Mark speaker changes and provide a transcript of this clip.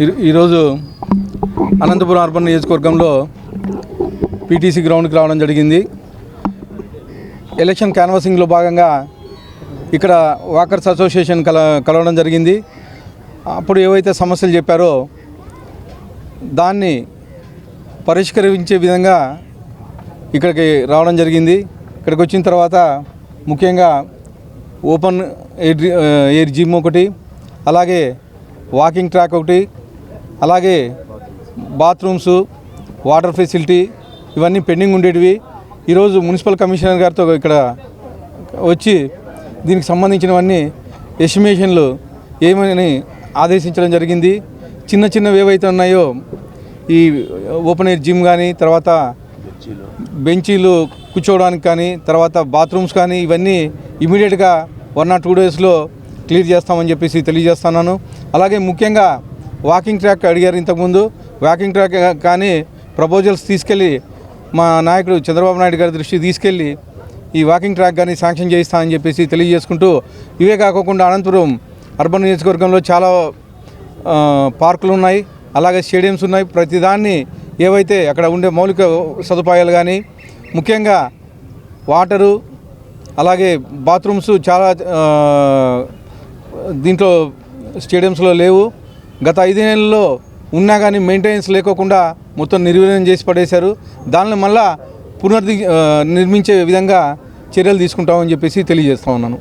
Speaker 1: ఈరోజు అనంతపురం అర్బన్ నియోజకవర్గంలో పీటీసీ గ్రౌండ్కి రావడం జరిగింది. ఎలక్షన్ క్యాన్వాసింగ్లో భాగంగా ఇక్కడ వాకర్స్ అసోసియేషన్ కలవడం జరిగింది. అప్పుడు ఏవైతే సమస్యలు చెప్పారో దాన్ని పరిష్కరించే విధంగా ఇక్కడికి రావడం జరిగింది. ఇక్కడికి వచ్చిన తర్వాత ముఖ్యంగా ఓపెన్ ఎయిర్ జిమ్ ఒకటి, అలాగే వాకింగ్ ట్రాక్ ఒకటి, అలాగే బాత్రూమ్స్, వాటర్ ఫెసిలిటీ ఇవన్నీ పెండింగ్ ఉండేటివి. ఈరోజు మున్సిపల్ కమిషనర్ గారితో ఇక్కడ వచ్చి దీనికి సంబంధించినవన్నీ ఎస్టిమేషన్లు ఏమని ఆదేశించడం జరిగింది. చిన్నవి ఏవైతే ఉన్నాయో ఈ ఓపెన్ ఎయిర్ జిమ్ కానీ, తర్వాత బెంచీలు కూర్చోవడానికి కానీ, తర్వాత బాత్రూమ్స్ కానీ ఇవన్నీ ఇమీడియట్గా 1 or 2 డేస్లో క్లియర్ చేస్తామని చెప్పేసి తెలియజేస్తున్నాను. అలాగే ముఖ్యంగా వాకింగ్ ట్రాక్ అడిగారు ఇంతకుముందు. వాకింగ్ ట్రాక్ కానీ ప్రపోజల్స్ తీసుకెళ్ళి మా నాయకుడు చంద్రబాబు నాయుడు గారి దృష్టికి తీసుకెళ్ళి ఈ వాకింగ్ ట్రాక్ కానీ శాంక్షన్ చేయిస్తామని చెప్పేసి తెలియజేసుకుంటూ, ఇవే కాకుండా అనంతపురం అర్బన్ నియోజకవర్గంలో చాలా పార్కులు ఉన్నాయి, అలాగే స్టేడియంస్ ఉన్నాయి. ప్రతిదాన్ని ఏవైతే అక్కడ ఉండే మౌలిక సదుపాయాలు కానీ, ముఖ్యంగా వాటరు, అలాగే బాత్రూమ్స్ చాలా దీంట్లో స్టేడియంస్లో లేవు. గత 5 నెలల్లో ఉన్నా కానీ మెయింటెనెన్స్ లేకోకుండా మొత్తం నిర్వీర్యం చేసి పడేశారు. దానిని మళ్ళా నిర్మించే విధంగా చర్యలు తీసుకుంటామని చెప్పేసి తెలియజేస్తా ఉన్నాను.